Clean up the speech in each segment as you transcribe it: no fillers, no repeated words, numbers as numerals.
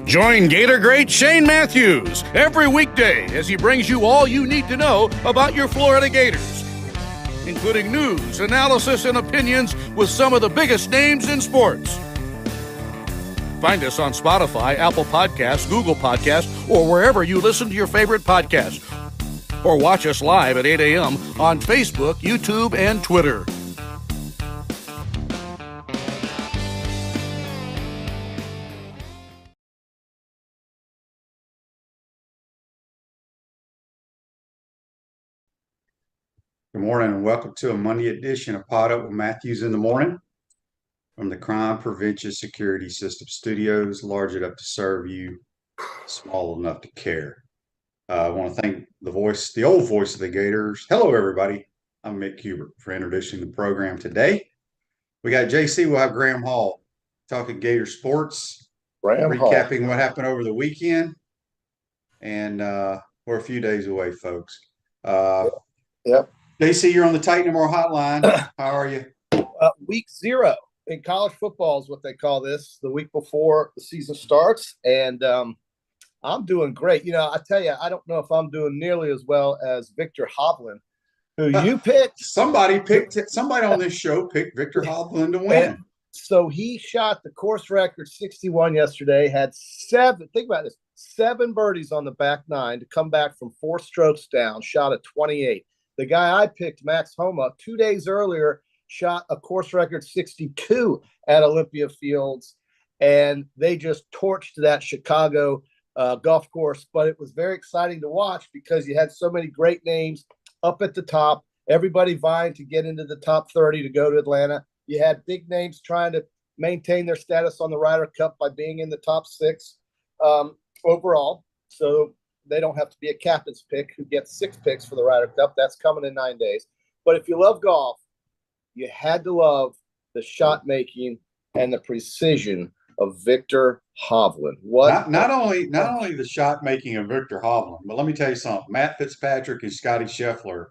Join Gator great Shane Matthews every weekday as he brings you all you need to know about your Florida Gators, including news, analysis, and opinions with some of the biggest names in sports. Find us on Spotify, Apple Podcasts, Google Podcasts, or wherever you listen to your favorite podcasts. Or watch us live at 8 a.m. on Facebook, YouTube, and Twitter. Good morning and welcome to a Monday edition of PodUp with Matthews in the Morning from the Crime Prevention Security System Studios, large enough to serve you, small enough to care. I want to thank the old voice of the Gators. Hello, everybody. I'm Mick Hubert for introducing the program today. We got JC. We'll have Graham Hall talking Gator sports, recapping what happened over the weekend, and we're a few days away, folks. Yep. JC, you're on the Titan More Hotline. How are you? Week 0 in college football is what they call this, the week before the season starts. And I'm doing great. You know, I tell you, I don't know if I'm doing nearly as well as Victor Hovland, who you picked. Somebody on this show picked Victor Hovland to win. And so he shot the course record 61 yesterday, had 7 birdies on the back 9 to come back from 4 strokes down, shot a 28. The guy I picked, Max Homa, 2 days earlier, shot a course record 62 at Olympia Fields, and they just torched that Chicago golf course. But it was very exciting to watch because you had so many great names up at the top, everybody vying to get into the top 30 to go to Atlanta. You had big names trying to maintain their status on the Ryder Cup by being in the top 6 overall. So they don't have to be a captain's pick who gets 6 picks for the Ryder Cup. That's coming in 9 days. But if you love golf, you had to love the shot making and the precision of Victor Hovland. Not only the shot making of Victor Hovland, but let me tell you something. Matt Fitzpatrick and Scotty Scheffler,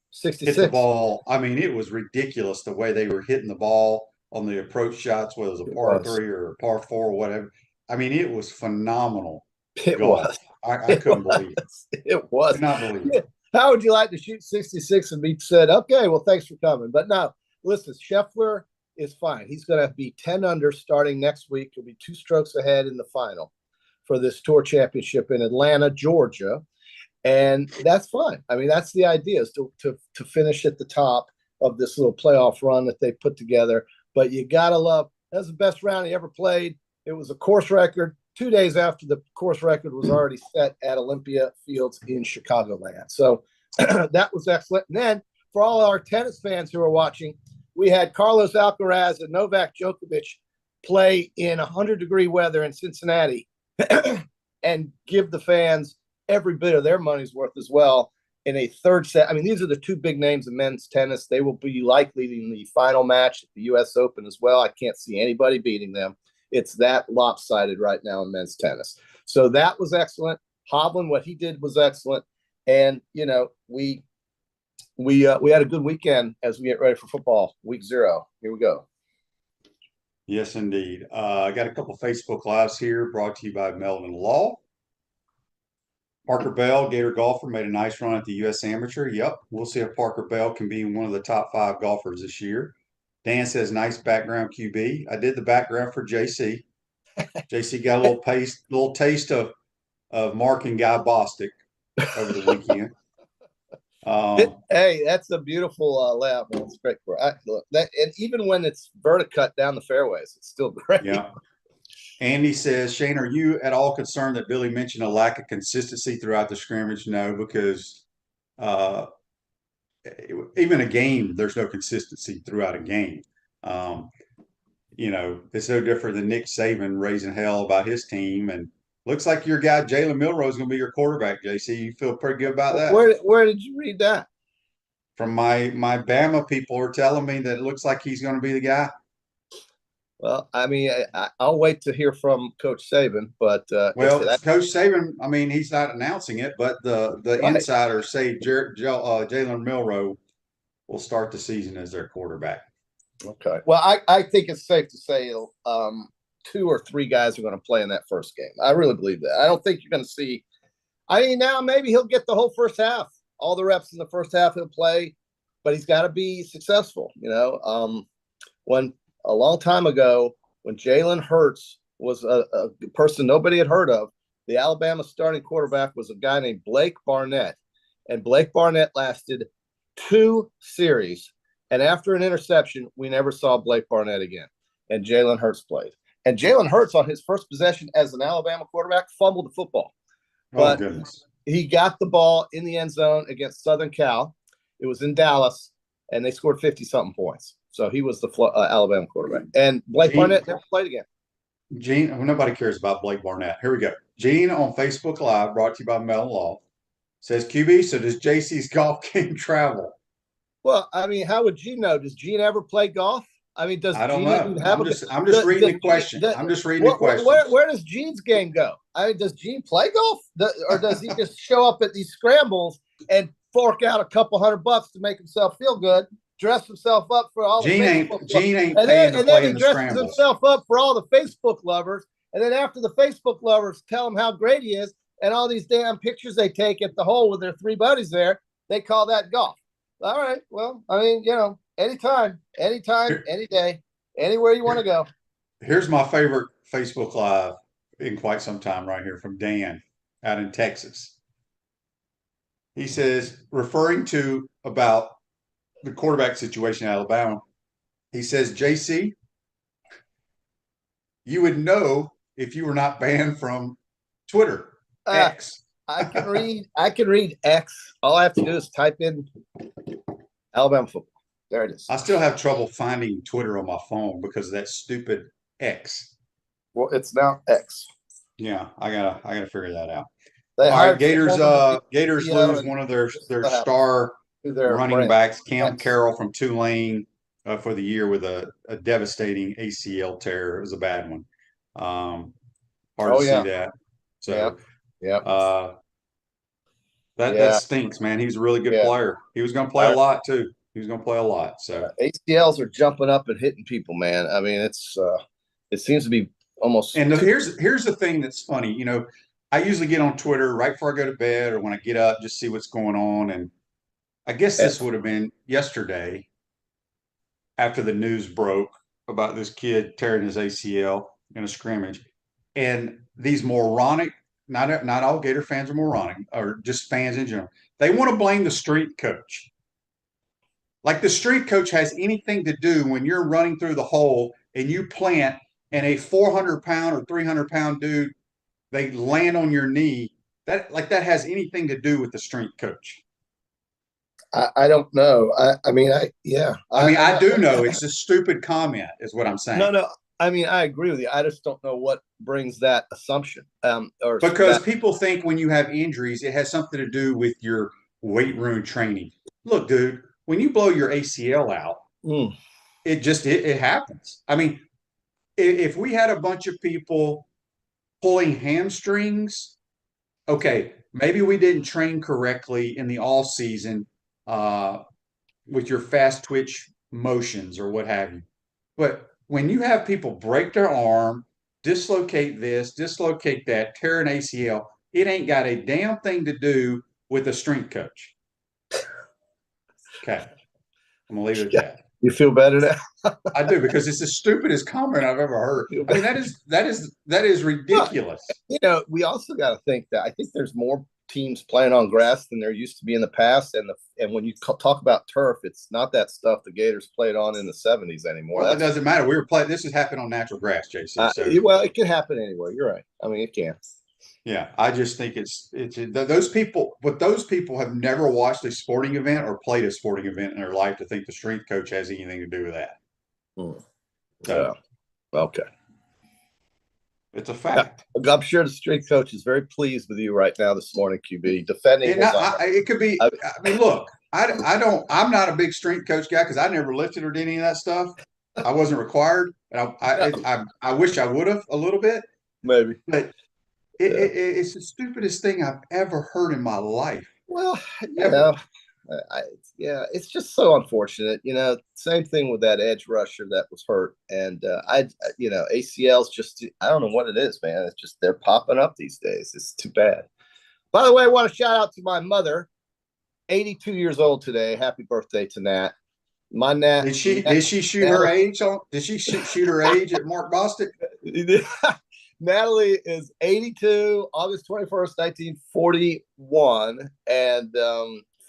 66. hit the ball. I mean, it was ridiculous the way they were hitting the ball on the approach shots, whether it was a par 3 or a par 4 or whatever. I mean, it was phenomenal. It was. I couldn't believe it. It was. Could not believe it. How would you like to shoot 66 and be said, okay, well, thanks for coming? But no, listen, Scheffler is fine. He's going to be 10 under starting next week. He'll be 2 strokes ahead in the final for this tour championship in Atlanta, Georgia. And that's fine. I mean, that's the idea, is to finish at the top of this little playoff run that they put together. But you got to love, that's the best round he ever played. It was a course record 2 days after the course record was already set at Olympia Fields in Chicagoland. So that was excellent. And then for all our tennis fans who are watching, we had Carlos Alcaraz and Novak Djokovic play in 100-degree weather in Cincinnati and give the fans every bit of their money's worth as well in a third set. I mean, these are the 2 big names in men's tennis. They will be likely in the final match at the U.S. Open as well. I can't see anybody beating them. It's that lopsided right now in men's tennis. So that was excellent. Hovland, what he did was excellent. And, you know, we had a good weekend as we get ready for football, week 0. Here we go. Yes, indeed. I got a couple of Facebook Lives here brought to you by Melvin Law. Parker Bell, Gator golfer, made a nice run at the U.S. Amateur. Yep, we'll see if Parker Bell can be one of the top 5 golfers this year. Dan says, nice background QB. I did the background for JC. JC got a little taste of Mark and Guy Bostic over the weekend. Hey, that's a beautiful layout. It's great for that, and even when it's verticut down the fairways, it's still great. Yeah. Andy says, Shane, are you at all concerned that Billy mentioned a lack of consistency throughout the scrimmage? No, because even a game, there's no consistency throughout a game. You know, it's no different than Nick Saban raising hell about his team. And looks like your guy, Jalen Milroe, is going to be your quarterback, JC. You feel pretty good about that? Where did you read that? From my Bama people are telling me that it looks like he's going to be the guy. Well, I mean, I'll wait to hear from Coach Saban, but Coach Saban, I mean, he's not announcing it, but the Right. insiders say Jalen Milroe will start the season as their quarterback. Okay. Well, I think it's safe to say 2 or 3 guys are going to play in that first game. I really believe that. I don't think you're going to see. I mean, now maybe he'll get the whole first half, all the reps in the first half he'll play, but he's got to be successful. When a long time ago, when Jalen Hurts was a person nobody had heard of, the Alabama starting quarterback was a guy named Blake Barnett, and Blake Barnett lasted 2 series. And after an interception, we never saw Blake Barnett again. And Jalen Hurts played. And Jalen Hurts, on his first possession as an Alabama quarterback, fumbled the football. But he got the ball in the end zone against Southern Cal. It was in Dallas, and they scored 50-something points. So he was the Alabama quarterback. And Blake Barnett never played again. Gene, nobody cares about Blake Barnett. Here we go. Gene on Facebook Live, brought to you by Mellon Law, says, QB, so does JC's golf game travel? Well, I mean, how would Gene know? Does Gene ever play golf? I mean, does I don't Gene know. even have I'm just reading the question. I'm just reading the question. Where does Gene's game go? I mean, does Gene play golf? Or does he just show up at these scrambles and fork out a couple $100 to make himself feel good, dress himself up for all the Gene ain't paying to and play then he in the dresses scrambles. himself up for all the Facebook lovers. And then after the Facebook lovers tell him how great he is and all these damn pictures they take at the hole with their 3 buddies there, they call that golf. All right. Well, I mean, anytime, any day, anywhere you want to go. Here's my favorite Facebook Live in quite some time right here from Dan out in Texas. He says, referring to about the quarterback situation in Alabama, he says, JC, you would know if you were not banned from Twitter, X. I can read X. All I have to do is type in Alabama football. There it is. I still have trouble finding Twitter on my phone because of that stupid X. Well, it's now X. Yeah, I gotta figure that out. All right, Gators lose one of their star running backs, Cam Carroll from Tulane, for the year with a devastating ACL tear. It was a bad one. Hard to see that. So that stinks, man. He's a really good player. He was going to play a lot too. He was going to play a lot. So ACLs are jumping up and hitting people, man. I mean, it seems to be almost. And here's the thing that's funny. I usually get on Twitter right before I go to bed or when I get up, just see what's going on. And I guess this would have been yesterday after the news broke about this kid tearing his ACL in a scrimmage. And these moronic, not all Gator fans are moronic, or just fans in general, they want to blame the street coach. Like the street coach has anything to do when you're running through the hole and you plant and a 400-pound or 300-pound dude, they land on your knee. That has anything to do with the strength coach. I don't know. I mean, I do know. It's a stupid comment is what I'm saying. No. I mean, I agree with you. I just don't know what brings that assumption. Because people think when you have injuries, it has something to do with your weight room training. Look, dude, when you blow your ACL out, it happens. I mean, if we had a bunch of people pulling hamstrings, okay, maybe we didn't train correctly in the off season with your fast twitch motions or what have you. But when you have people break their arm, dislocate this, dislocate that, tear an ACL, it ain't got a damn thing to do with a strength coach. Okay. I'm going to leave it at that. You feel better now? I do, because it's the stupidest comment I've ever heard. I mean, that is ridiculous. Well, we also got to think that I think there's more teams playing on grass than there used to be in the past. And when you talk about turf, it's not that stuff the Gators played on in the 70s anymore. Well, it doesn't matter. We were playing. This has happened on natural grass, JC. Well, it can happen anywhere. You're right. I mean, it can. Yeah, I just think it's those people, but those people have never watched a sporting event or played a sporting event in their life to think the strength coach has anything to do with that. So, okay. It's a fact. I'm sure the strength coach is very pleased with you right now this morning, QB, defending. It could be. I mean, look, I'm not a big strength coach guy because I never lifted or did any of that stuff. I wasn't required. And I wish I would have a little bit. Maybe. But it's the stupidest thing I've ever heard in my life. Well, Yeah, it's just so unfortunate. Same thing with that edge rusher that was hurt, and ACLs just I don't know what it is, man. It's just they're popping up these days. It's too bad. By the way, I want to shout out to my mother, 82 years old today. Happy birthday to Nat. My Nat. Did she shoot her age on? Did she shoot her age at Mark Bostic? Natalie is 82, August 21st, 1941, and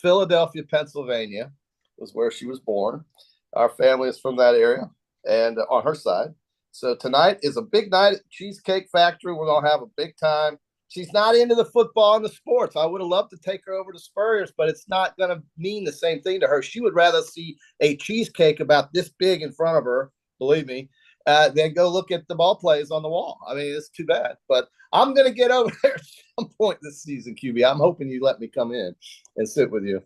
Philadelphia, Pennsylvania was where she was born. Our family is from that area, and on her side. So tonight is a big night at Cheesecake Factory. We're going to have a big time. She's not into the football and the sports. I would have loved to take her over to Spurriers, but it's not going to mean the same thing to her. She would rather see a cheesecake about this big in front of her, believe me, than go look at the ball plays on the wall. I mean, it's too bad. But I'm going to get over there at some point this season, QB. I'm hoping you let me come in and sit with you.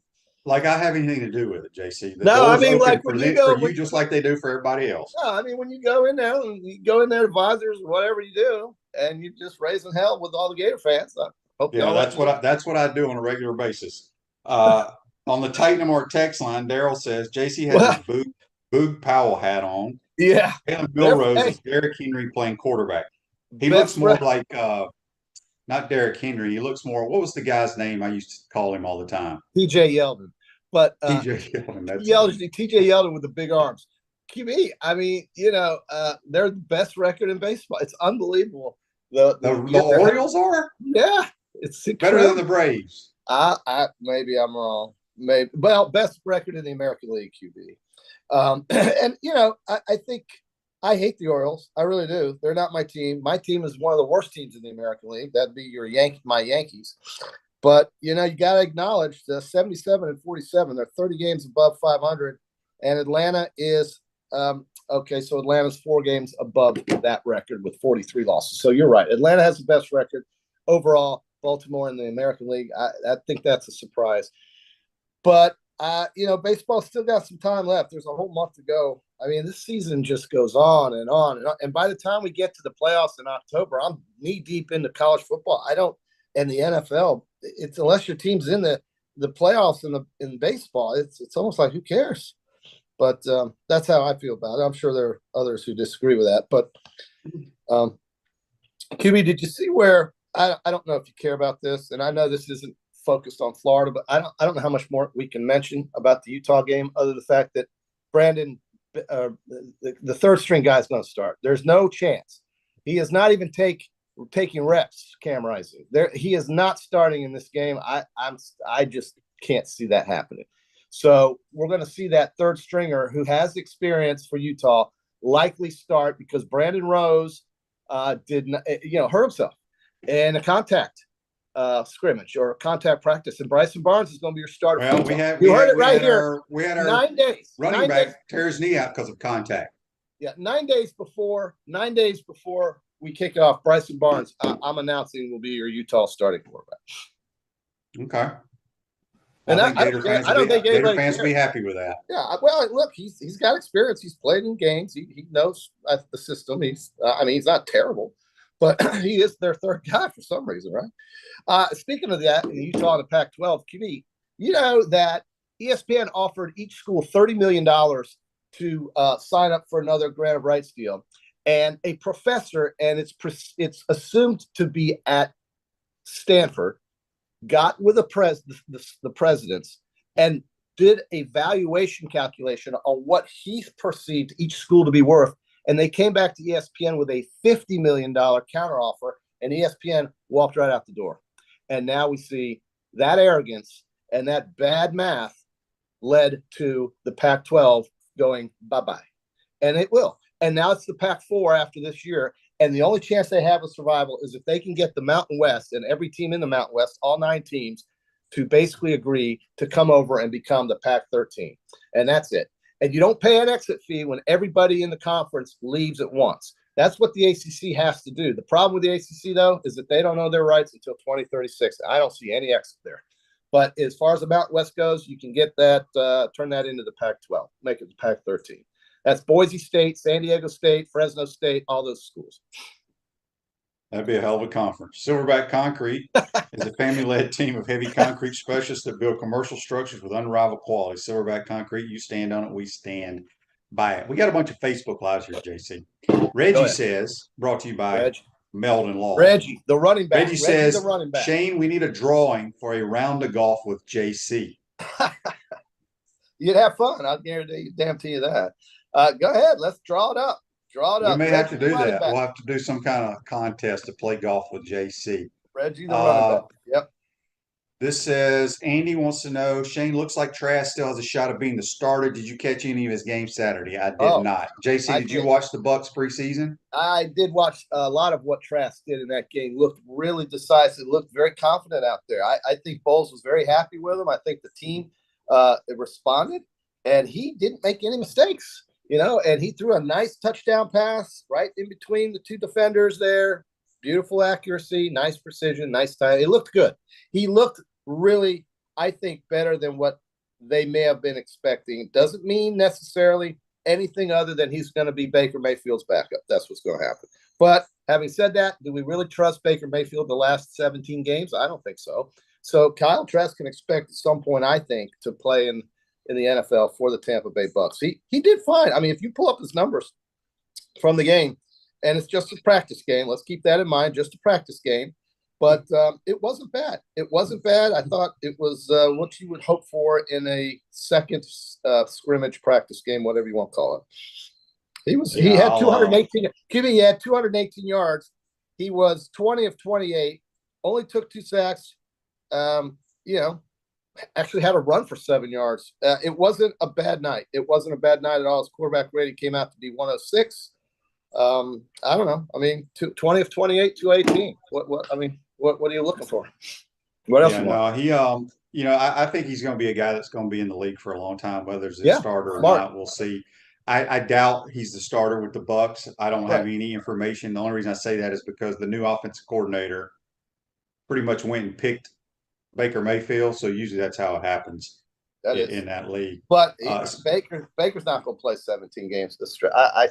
Like I have anything to do with it, JC. The no, I mean, open like for when you go, for you, just like they do for everybody else. No, I mean, when you go in there, advisors, whatever you do, and you're just raising hell with all the Gator fans. I hope that's what I do on a regular basis. On the Titanamore text line, Daryl says JC has his Boog Powell hat on. Yeah, Jalen Milrose is Derrick Henry playing quarterback. He looks more like not Derrick Henry. He looks more. What was the guy's name I used to call him all the time? TJ Yeldon. But TJ Yeldon. TJ Yeldon with the big arms. QB. I mean, they're the best record in baseball. It's unbelievable. The Orioles are? Yeah, it's better than the Braves. Maybe I'm wrong. Maybe best record in the American League, QB. And I think I hate the Orioles. I really do. They're not my team. My team is one of the worst teams in the American League. That'd be my Yankees. But you got to acknowledge the 77-47. They're 30 games above 500, and Atlanta is okay. So Atlanta's 4 games above that record with 43 losses. So you're right. Atlanta has the best record overall. Baltimore in the American League. I think that's a surprise. But baseball still got some time left. There's a whole month to go. I mean, this season just goes on and on and on. And by the time we get to the playoffs in October, I'm knee deep into college football. And the NFL. It's unless your team's in the playoffs in baseball, it's almost like who cares. But that's how I feel about it. I'm sure there are others who disagree with that. But QB, did you see where I don't know if you care about this, and I know this isn't focused on Florida, but I don't know how much more we can mention about the Utah game other than the fact that Brandon, the third string guy, is going to start. There's no chance. He is not even taking reps. Cam Rising, he is not starting in this game. I just can't see that happening. So we're going to see that third stringer who has experience for Utah likely start because Brandon Rose hurt himself in a contact scrimmage or contact practice, and Bryson Barnes is going to be your starter. Well, we heard it right here. We had our 9 days. Running back tear his knee out because of contact. Yeah, 9 days before we kick it off, Bryson Barnes, I'm announcing, will be your Utah starting quarterback. Okay. And I think Gator fans will be happy with that. Yeah, well, look, he's got experience. He's played in games. He knows the system. He's not terrible, but he is their third guy for some reason, right? Speaking of that, in Utah and the Pac-12, QB, you know that ESPN offered each school $30 million to sign up for another grant of rights deal. And a professor, and it's assumed to be at Stanford, got with the presidents and did a valuation calculation on what he perceived each school to be worth. And they came back to ESPN with a $50 million counteroffer, and ESPN walked right out the door. And now we see that arrogance and that bad math led to the Pac-12 going bye-bye. And it will. And now it's the Pac-4 after this year. And the only chance they have of survival is if they can get the Mountain West and every team in the Mountain West, all 9 teams, to basically agree to come over and become the Pac-13. And that's it. And you don't pay an exit fee when everybody in the conference leaves at once. That's what the ACC has to do. The problem with the ACC, though, is that they don't know their rights until 2036. I don't see any exit there. But as far as the Mountain West goes, you can get that, turn that into the Pac-12, make it the Pac-13. That's Boise State, San Diego State, Fresno State, all those schools. That'd be a hell of a conference. Silverback Concrete is a family-led team of heavy concrete specialists that build commercial structures with unrivaled quality. Silverback Concrete, you stand on it, we stand by it. We got a bunch of Facebook Lives here, JC. Reggie says, brought to you by Meldon Law. Reggie, the running back. Reggie says, the running back. Shane, we need a drawing for a round of golf with JC. You'd have fun. I'll guarantee you that. Go ahead. Let's draw it up. We may have to do that. We'll have to do some kind of contest to play golf with JC. Reggie, the running back. Yep. This says, Andy wants to know, Shane looks like Trask still has a shot of being the starter. Did you catch any of his games Saturday? I did not. JC, did you watch the Bucks preseason? I did watch a lot of what Trask did in that game. Looked really decisive, looked very confident out there. I think Bowles was very happy with him. I think the team responded, and he didn't make any mistakes, and he threw a nice touchdown pass right in between the two defenders there. Beautiful accuracy, nice precision, nice time. It looked good. He looked really, I think, better than what they may have been expecting. It doesn't mean necessarily anything other than he's going to be Baker Mayfield's backup. That's what's going to happen. But having said that, do we really trust Baker Mayfield the last 17 games? I don't think so. So Kyle Trask can expect at some point, I think, to play in the NFL for the Tampa Bay Bucks. He did fine. I mean, if you pull up his numbers from the game, and it's just a practice game. Let's keep that in mind, just a practice game. But it wasn't bad. It wasn't bad. I thought it was what you would hope for in a second scrimmage practice game, whatever you want to call it. He had 218. He had 218 yards. He was 20 of 28. Only took 2 sacks. Actually had a run for 7 yards. It wasn't a bad night. It wasn't a bad night at all. His quarterback rating came out to be 106. I don't know. I mean, 20 of 28, 218. What are you looking for? What else you want? I think he's going to be a guy that's going to be in the league for a long time, whether it's a starter or not. We'll see. I doubt he's the starter with the Bucks. I don't have any information. The only reason I say that is because the new offensive coordinator pretty much went and picked Baker Mayfield. So usually that's how it happens in that league. But Baker's not going to play 17 games this stretch. I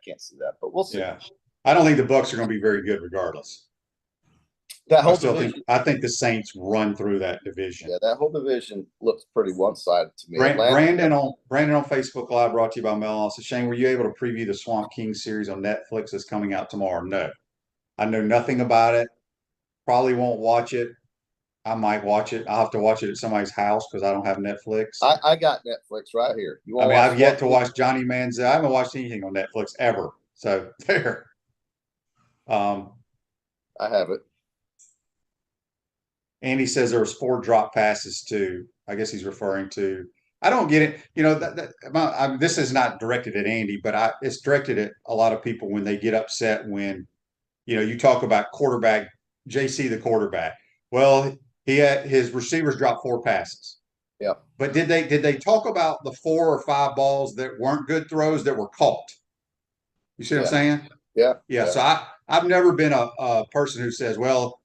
can't see that, but we'll see. Yeah, I don't think the Bucks are going to be very good regardless. I think the Saints run through that division. Yeah, that whole division looks pretty one-sided to me. Brandon on Facebook Live, brought to you by Mel. So Shane, were you able to preview the Swamp King series on Netflix that's coming out tomorrow? No, I know nothing about it. Probably won't watch it. I might watch it. I'll have to watch it at somebody's house because I don't have Netflix. I got Netflix right here. I've yet to watch Johnny Manziel. I haven't watched anything on Netflix ever. So there. I have it. Andy says there was 4 drop passes too. I guess he's referring to. I don't get it. This is not directed at Andy, but it's directed at a lot of people when they get upset when, you talk about quarterback, JC the quarterback. Well, he had his receivers dropped 4 passes. Yeah. But did they talk about the 4 or 5 balls that weren't good throws that were caught? You see what I'm saying? Yeah. Yeah. So I've never been a person who says, well,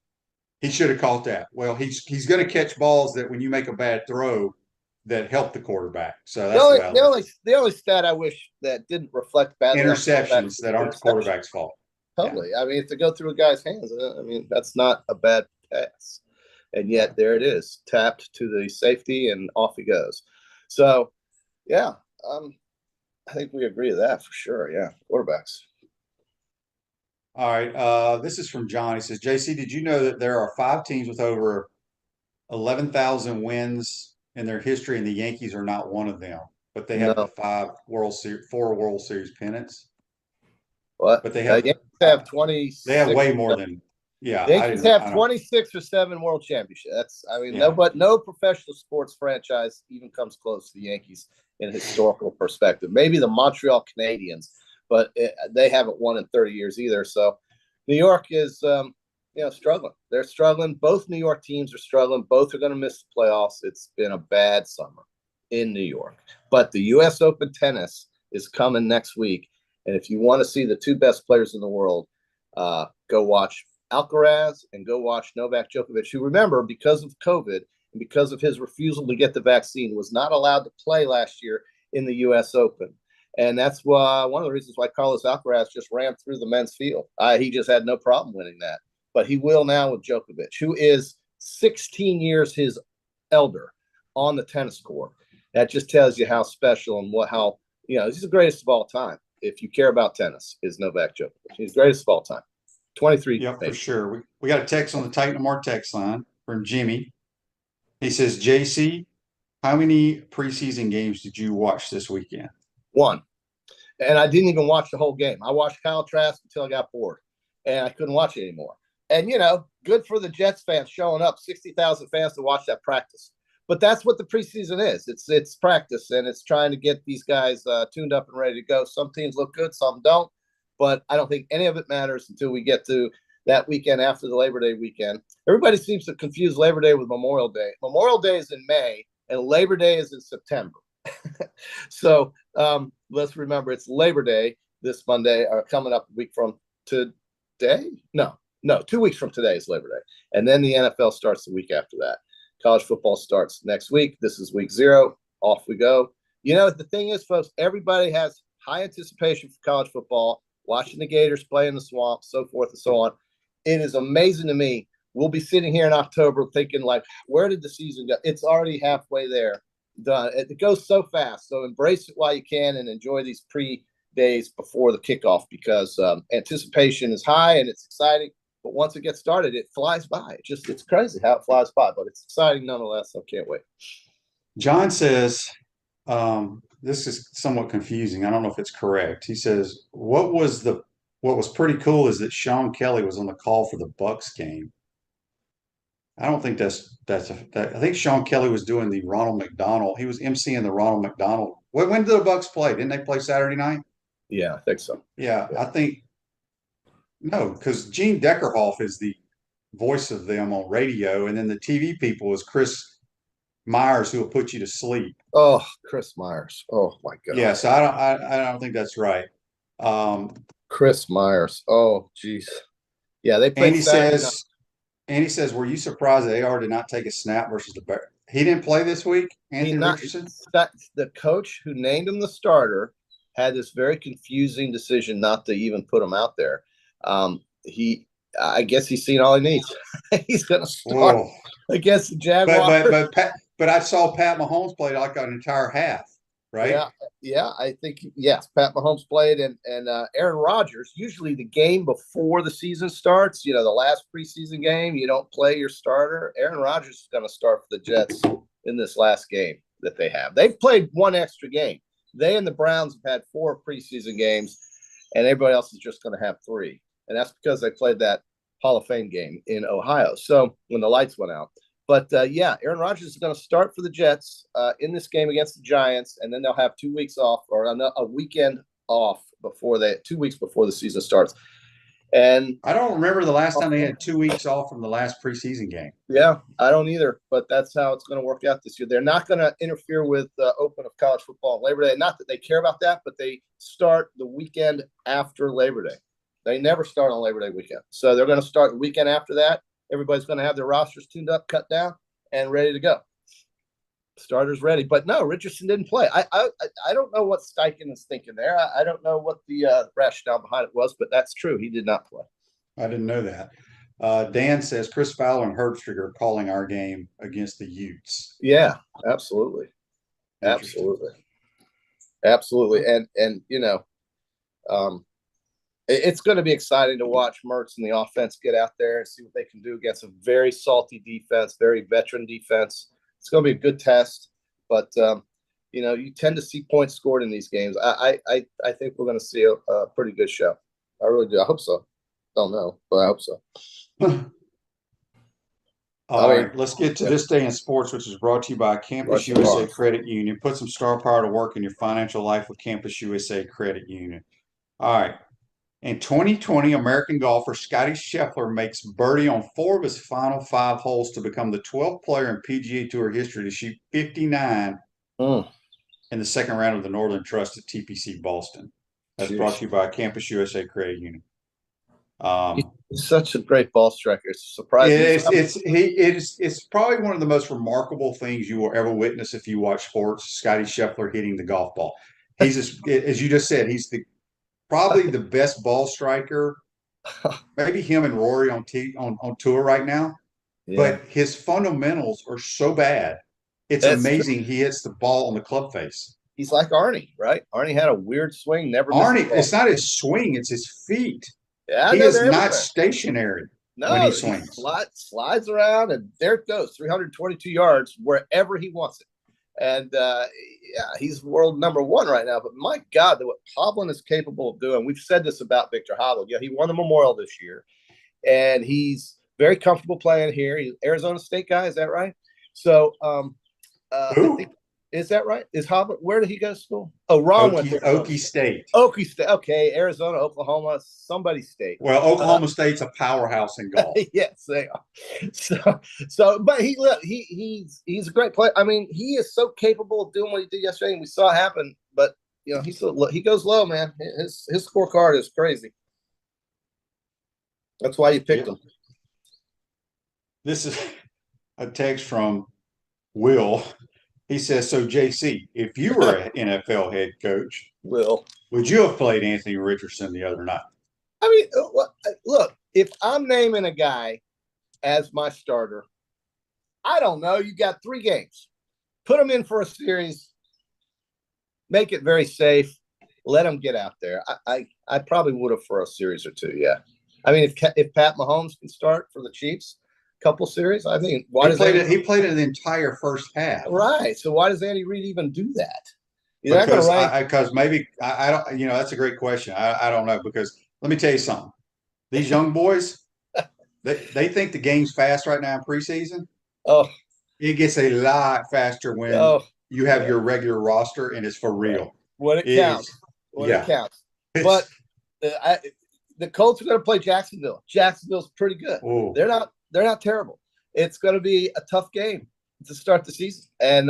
he should have caught that. Well, he's going to catch balls that when you make a bad throw that help the quarterback. So that's the only stat I wish that didn't reflect badly. Interceptions that aren't the quarterback's fault. Totally. Yeah. I mean, if they go through a guy's hands, that's not a bad pass. And yet there it is, tapped to the safety and off he goes. So, yeah, I think we agree to that for sure. Yeah, quarterbacks. All right. This is from John. He says, JC, did you know that there are 5 teams with over 11,000 wins in their history, and the Yankees are not one of them? But they have the 4 World Series pennants. What? But they have 20. They have way more than. Yeah, Yankees have 26 or 7 world championships. No professional sports franchise even comes close to the Yankees in historical perspective. Maybe the Montreal Canadiens, but they haven't won in 30 years either. So New York is, struggling. They're struggling. Both New York teams are struggling. Both are going to miss the playoffs. It's been a bad summer in New York. But the U.S. Open tennis is coming next week. And if you want to see the 2 best players in the world, go watch Alcaraz and go watch Novak Djokovic, who, remember, because of COVID and because of his refusal to get the vaccine, was not allowed to play last year in the U.S. Open. And that's why one of the reasons why Carlos Alcaraz just ran through the men's field. He just had no problem winning that. but he will now with Djokovic, who is 16 years his elder on the tennis court. That just tells you how special and he's the greatest of all time. If you care about tennis, is Novak Djokovic. He's the greatest of all time. 23. Yep, for sure. We got a text on the Titan Tomorrow text line from Jimmy. He says, JC, how many preseason games did you watch this weekend? One. And I didn't even watch the whole game. I watched Kyle Trask until I got bored, and I couldn't watch it anymore. And, good for the Jets fans showing up, 60,000 fans to watch that practice. But that's what the preseason is. It's practice, and it's trying to get these guys tuned up and ready to go. Some teams look good, some don't. But I don't think any of it matters until we get to that weekend after the Labor Day weekend. Everybody seems to confuse Labor Day with Memorial Day. Memorial Day is in May, and Labor Day is in September. So let's remember it's Labor Day this Monday, or coming up a week from today. No, 2 weeks from today is Labor Day. And then the NFL starts the week after that. College football starts next week. This is week 0. Off we go. The thing is, folks, everybody has high anticipation for college football, watching the Gators play in the swamp, so forth and so on. It is amazing to me. We'll be sitting here in October thinking, where did the season go? It's already halfway there. Done. It goes so fast. So embrace it while you can and enjoy these pre-days before the kickoff, because anticipation is high and it's exciting. But once it gets started, it flies by. It's crazy how it flies by, but it's exciting nonetheless. I can't wait. John says, this is somewhat confusing. I don't know if it's correct. He says, what was pretty cool is that Sean Kelly was on the call for the Bucks game. I don't think I think Sean Kelly was doing the Ronald McDonald. He was emceeing the Ronald McDonald. When did the Bucks play? Didn't they play Saturday night? Yeah, I think so. Yeah. I think no, because Gene Deckerhoff is the voice of them on radio, and then the TV people is Chris Myers, who will put you to sleep. Oh, Chris Myers. Oh my God. Yeah, so I don't think that's right. Chris Myers. Oh, geez. Yeah, they played. Andy says, were you surprised that AR did not take a snap versus the Bears? He didn't play this week, Anthony Richardson? The coach who named him the starter had this very confusing decision not to even put him out there. I guess he's seen all he needs. He's going to start against the Jaguars. But I saw Pat Mahomes play like an entire half, right? Yeah. I think yes. Pat Mahomes played, and Aaron Rodgers. Usually, the game before the season starts, the last preseason game, you don't play your starter. Aaron Rodgers is going to start for the Jets in this last game that they have. They've played one extra game. They and the Browns have had 4 preseason games, and everybody else is just going to have 3. And that's because they played that Hall of Fame game in Ohio. So when the lights went out. But, Aaron Rodgers is going to start for the Jets in this game against the Giants, and then they'll have 2 weeks off, or a weekend off 2 weeks before the season starts. And I don't remember the last time they had 2 weeks off from the last preseason game. Yeah, I don't either, but that's how it's going to work out this year. They're not going to interfere with the open of college football on Labor Day. Not that they care about that, but they start the weekend after Labor Day. They never start on Labor Day weekend. So they're going to start the weekend after that. Everybody's going to have their rosters tuned up, cut down, and ready to go. Starters ready. But no, Richardson didn't play. I don't know what Steichen is thinking there. I don't know what the rationale behind it was, but that's true. He did not play. I didn't know that. Dan says Chris Fowler and Herbstreit are calling our game against the Utes. Yeah, absolutely. Absolutely. And it's going to be exciting to watch Mertz and the offense get out there and see what they can do against a very salty defense, very veteran defense. It's going to be a good test, but you tend to see points scored in these games. I think we're going to see a pretty good show. I really do. I hope so. Don't know, but I hope so. All right, let's get to this day in sports, which is brought to you by Campus USA Credit Union. Put some star power to work in your financial life with Campus USA Credit Union. All right. In 2020, American golfer Scottie Scheffler makes birdie on 4 of his final 5 holes to become the 12th player in PGA Tour history to shoot 59 in the second round of the Northern Trust at TPC Boston. That's brought to you by Campus USA Credit Union. He's such a great ball striker. It's surprising. It's probably one of the most remarkable things you will ever witness if you watch sports. Scottie Scheffler hitting the golf ball. He's as you just said, he's probably the best ball striker maybe him and Rory on tour right now, Yeah, but his fundamentals are so bad. It's that's true. amazing he hits the ball on the club face. He's like Arnie, right? Arnie had a weird swing, never missed the Arnie, ball. it's not his swing, it's his feet. Yeah, I He know is they're not everywhere. stationary when he No, he swings. slides around, and there it goes, 322 yards wherever he wants it. And yeah, he's world number one right now. But my God, what Hovland is capable of doing. We've said this about Victor Hovland. Yeah, he won the Memorial this year, and he's very comfortable playing here. He's an Arizona State guy, is that right? So I Who? think is that right? Is Hovland? Where did he go to school? Oh, Ron went to Okie State. Okie State. Okay, Arizona, Oklahoma, somebody state. Well, Oklahoma State's a powerhouse in golf. Yes, they are. But he's a great player. I mean, he is so capable of doing what he did yesterday, and we saw it happen. But he goes low, man. His scorecard is crazy. That's why you picked him. This is a text from Will. He says, "So JC, if you were an NFL head coach, Will, would you have played Anthony Richardson the other night?" I mean, look, if I'm naming a guy as my starter, I don't know. You got 3 games. Put him in for a series. Make it very safe. Let him get out there. I probably would have for a series or 2. Yeah. I mean, if Pat Mahomes can start for the Chiefs, couple series, I think. He played it the entire first half. Right. So why does Andy Reid even do that? Because maybe I don't. That's a great question. I don't know, because let me tell you something. These young boys, they think the game's fast right now in preseason. Oh, it gets a lot faster when you have your regular roster and it's for real. When it counts. It counts. But the Colts are going to play Jacksonville. Jacksonville's pretty good. Ooh. They're not terrible. It's going to be a tough game to start the season, and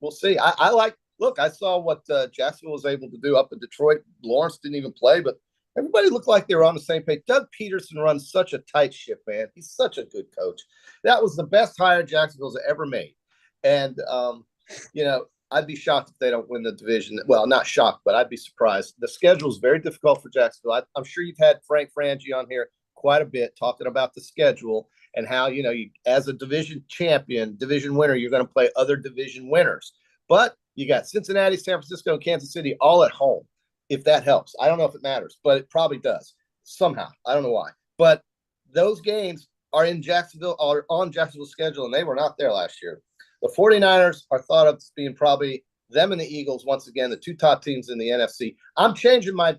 we'll see. I saw what Jacksonville was able to do up in Detroit. Lawrence didn't even play, but everybody looked like they were on the same page. Doug Peterson runs such a tight ship, man. He's such a good coach. That was the best hire Jacksonville's ever made. And, I'd be shocked if they don't win the division. Well, not shocked, but I'd be surprised. The schedule is very difficult for Jacksonville. I'm sure you've had Frank Frangie on here quite a bit talking about the schedule and how, you as a division champion, division winner, you're going to play other division winners. But you got Cincinnati, San Francisco, and Kansas City all at home, if that helps. I don't know if it matters, but it probably does somehow. I don't know why. But those games are in Jacksonville, are on Jacksonville's schedule, and they were not there last year. The 49ers are thought of as being probably them and the Eagles, once again, the 2 top teams in the NFC. I'm changing my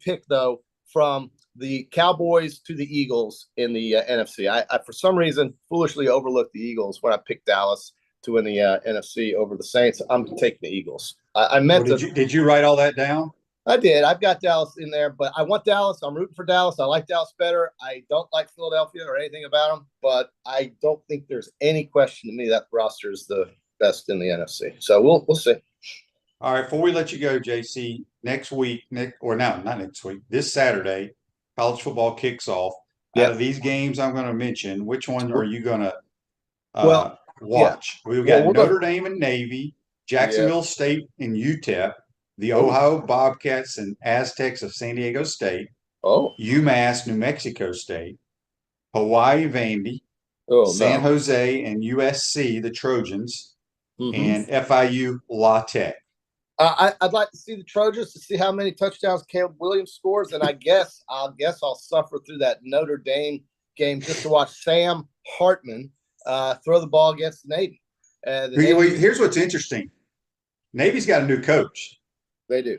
pick, though, from the Cowboys to the Eagles in the NFC. I, for some reason, foolishly overlooked the Eagles when I picked Dallas to win the NFC over the Saints. I'm taking the Eagles. I meant did you write all that down? I did. I've got Dallas in there, but I want Dallas. I'm rooting for Dallas. I like Dallas better. I don't like Philadelphia or anything about them, but I don't think there's any question to me that roster is the best in the NFC. So we'll see. All right. Before we let you go, JC, not next week, this Saturday, college football kicks off. Out of these games I'm going to mention, which one are you going to watch? We've got Notre Dame and Navy, Jacksonville State and UTEP, the Ohio Bobcats and Aztecs of San Diego State, UMass, New Mexico State, Hawaii Vandy, San Jose and USC, the Trojans, and FIU La Tech. I'd like to see the Trojans to see how many touchdowns Caleb Williams scores, and I'll suffer through that Notre Dame game just to watch Sam Hartman throw the ball against the Navy. Here's what's interesting: Navy's got a new coach. They do.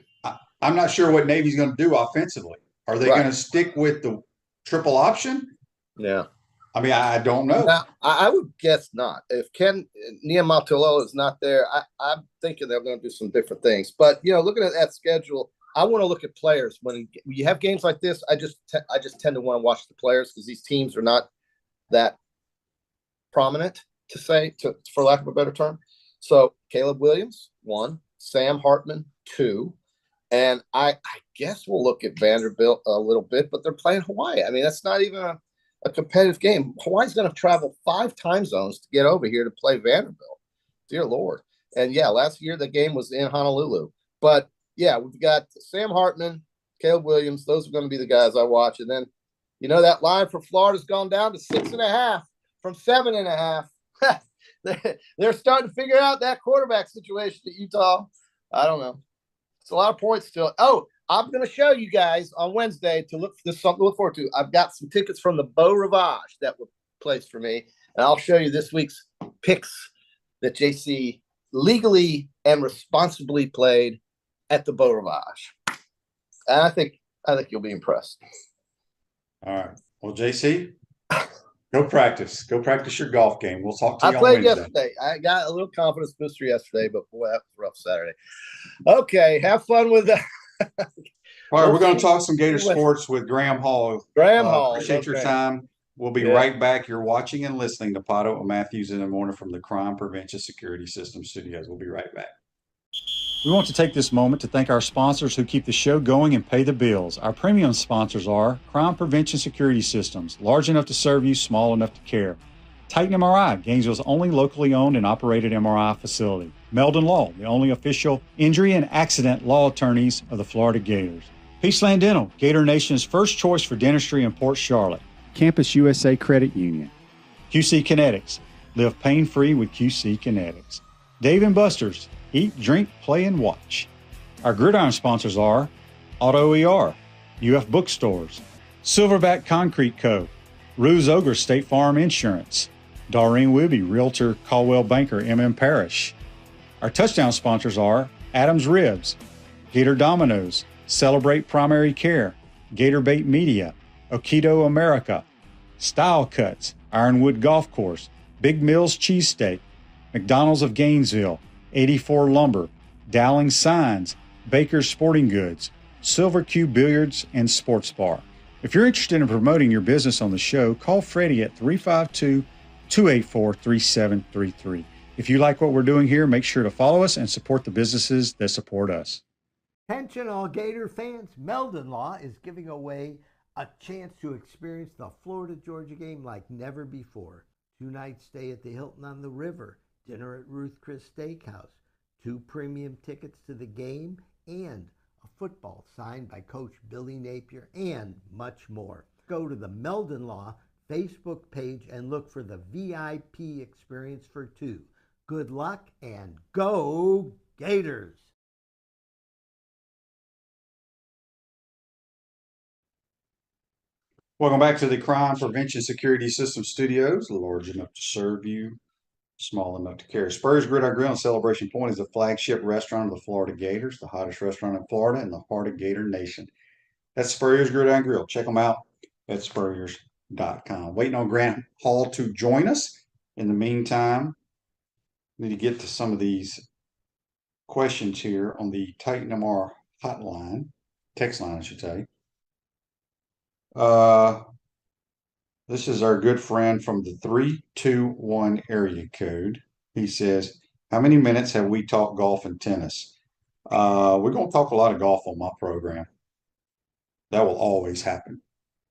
I'm not sure what Navy's going to do offensively. Are they going to stick with the triple option? Yeah. I mean, I don't know. Now, I would guess not. If Ken Niumatalolo is not there, I'm thinking they're going to do some different things. But, looking at that schedule, I want to look at players. When you have games like this, I just tend to want to watch the players because these teams are not that prominent, for lack of a better term. So Caleb Williams, 1, Sam Hartman, 2, and I guess we'll look at Vanderbilt a little bit, but they're playing Hawaii. I mean, that's not even a competitive game. Hawaii's going to travel 5 time zones to get over here to play Vanderbilt. Dear Lord. And last year the game was in Honolulu. But we've got Sam Hartman, Caleb Williams. Those are going to be the guys I watch. And then You know, that line for Florida's gone down to 6.5 from 7.5. They're starting to figure out that quarterback situation at Utah. I don't know. It's a lot of points still. Oh, I'm going to show you guys on Wednesday to look for this, something to look forward to. I've got some tickets from the Beau Rivage that were placed for me, and I'll show you this week's picks that JC legally and responsibly played at the Beau Rivage. And I think you'll be impressed. All right. Well, JC, go practice. Go practice your golf game. We'll talk to you I on played Wednesday. yesterday. I got a little confidence booster yesterday, but boy, that was a rough Saturday. Okay, have fun with that. All right, we're going to talk some Gator sports with Graham Hall. Graham Hall. Appreciate your time. We'll be right back. You're watching and listening to PodUp with Matthews in the morning from the Crime Prevention Security System Studios. We'll be right back. We want to take this moment to thank our sponsors who keep the show going and pay the bills. Our premium sponsors are Crime Prevention Security Systems, large enough to serve you, small enough to care. Titan MRI, Gainesville's only locally owned and operated MRI facility. Meldon Law, the only official injury and accident law attorneys of the Florida Gators. Peaceland Dental, Gator Nation's first choice for dentistry in Port Charlotte. Campus USA Credit Union. QC Kinetics, live pain-free with QC Kinetics. Dave & Buster's, eat, drink, play, and watch. Our gridiron sponsors are Auto ER, UF Bookstores, Silverback Concrete Co., Ruse Ogre State Farm Insurance, Doreen Wibby, Realtor Caldwell Banker, MM Parish. Our touchdown sponsors are Adams Ribs, Gator Dominoes, Celebrate Primary Care, Gator Bait Media, Okido America, Style Cuts, Ironwood Golf Course, Big Mills Cheesesteak, McDonald's of Gainesville, 84 Lumber, Dowling Signs, Baker's Sporting Goods, Silver Cube Billiards and Sports Bar. If you're interested in promoting your business on the show, call Freddie at 352-284-3733. If you like what we're doing here, make sure to follow us and support the businesses that support us. Attention all Gator fans, Meldon Law is giving away a chance to experience the Florida-Georgia game like never before. 2-night stay at the Hilton on the River, dinner at Ruth Chris Steakhouse, 2 premium tickets to the game, and a football signed by Coach Billy Napier, and much more. Go to the Meldon Law Facebook page and look for the VIP experience for 2. Good luck and go Gators! Welcome back to the Crime Prevention Security System Studios, large enough to serve you, small enough to carry. Spurrier's Gridiron Grill and Celebration Point is the flagship restaurant of the Florida Gators, the hottest restaurant in Florida and the heart of Gator Nation. That's Spurrier's Gridiron Grill. Check them out at spurriers.com. Waiting on Grant Hall to join us. In the meantime, need to get to some of these questions here on the Titan MR hotline, text line, I should say. This is our good friend from the 321 area code. He says, how many minutes have we talked golf and tennis? We're going to talk a lot of golf on my program. That will always happen.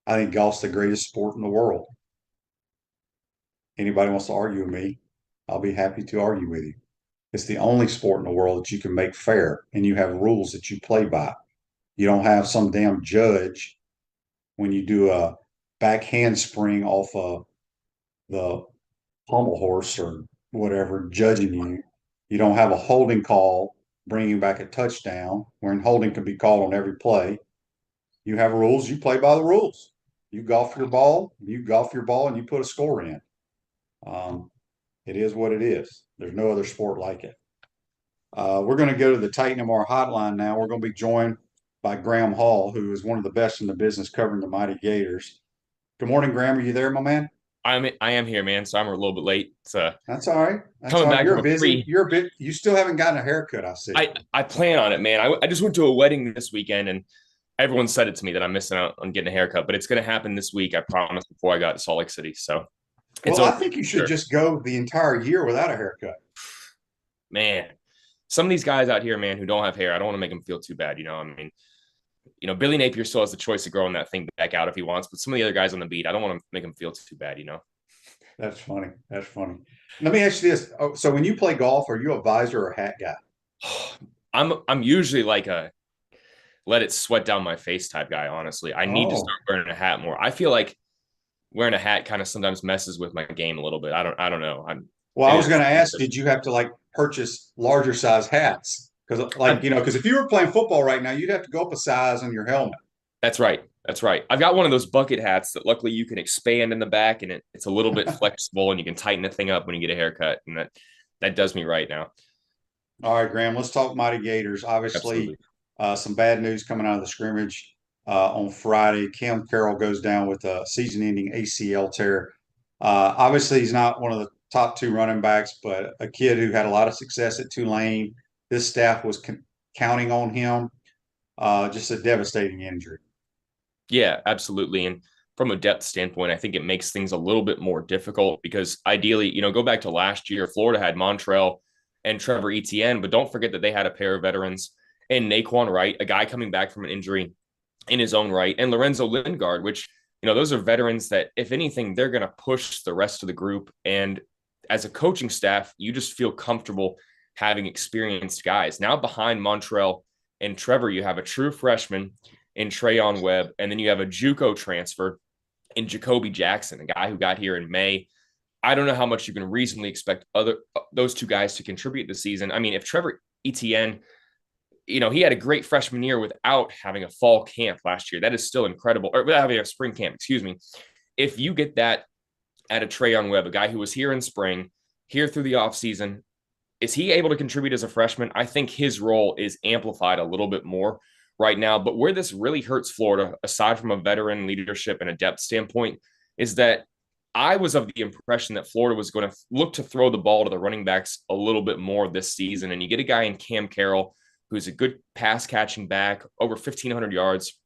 I think golf's the greatest sport in the world. Anybody wants to argue with me, I'll be happy to argue with you. It's the only sport in the world that you can make fair, and you have rules that you play by. You don't have some damn judge when you do a back handspring off of the pommel horse or whatever judging you. You don't have a holding call bringing back a touchdown when holding can be called on every play. You have rules. You play by the rules. You golf your ball. You golf your ball and you put a score in. It is what it is. There's no other sport like it. We're going to go to the Titan MR hotline now. We're going to be joined by Graham Hall, who is one of the best in the business covering the mighty Gators. Good morning, Graham. Are you there, my man? I am here, man. So I'm a little bit late. That's all right. That's coming all right. back. You're busy. You're a bit. You still haven't gotten a haircut. I see. I plan on it, man. I just went to a wedding this weekend, and everyone said it to me that I'm missing out on getting a haircut. But it's going to happen this week. I promise. Before I got to Salt Lake City, so. Well, I think you should just go the entire year without a haircut. Man, some of these guys out here, man, who don't have hair, I don't want to make them feel too bad. I mean, Billy Napier still has the choice of growing that thing back out if he wants, but some of the other guys on the beat, I don't want to make them feel too bad. That's funny. That's funny. Let me ask you this. Oh, so when you play golf, are you a visor or hat guy? I'm usually like let it sweat down my face type guy, honestly. I need to Oh, start wearing a hat more. I feel like wearing a hat kind of sometimes messes with my game a little bit. I don't know. well, I Maybe was going to ask, that's did you have to like purchase larger size hats? Because like, I- you know, because if you were playing football right now, you'd have to go up a size on your helmet. that's right. That's right. I've got one of those bucket hats that luckily you can expand in the back, and it's a little bit flexible, and you can tighten the thing up when you get a haircut, and that does me right now. All right, Graham, let's talk Mighty Gators. Obviously, Absolutely. some bad news coming out of the scrimmage on Friday. Cam Carroll goes down with a season-ending ACL tear. Obviously, he's not one of the top two running backs, but a kid who had a lot of success at Tulane. This staff was counting on him. Just a devastating injury. Yeah, absolutely. And from a depth standpoint, I think it makes things a little bit more difficult because ideally, go back to last year, Florida had Montrell and Trevor Etienne, but don't forget that they had a pair of veterans and Naquan Wright, a guy coming back from an injury in his own right, and Lorenzo Lingard, which, those are veterans that, if anything, they're going to push the rest of the group. And as a coaching staff, you just feel comfortable having experienced guys. Now behind Montrell and Trevor, you have a true freshman in Trayon Webb, and then you have a JUCO transfer in Jacoby Jackson, a guy who got here in May. I don't know how much you can reasonably expect those two guys to contribute this season. I mean, if Trevor Etienne, he had a great freshman year without having a fall camp last year. That is still incredible, or without having a spring camp, excuse me. If you get that at a Trayon Webb, a guy who was here in spring, here through the offseason, is he able to contribute as a freshman? I think his role is amplified a little bit more right now. But where this really hurts Florida, aside from a veteran leadership and a depth standpoint, is that I was of the impression that Florida was going to look to throw the ball to the running backs a little bit more this season. And you get a guy in Cam Carroll, who's a good pass catching back, over 1,500 yards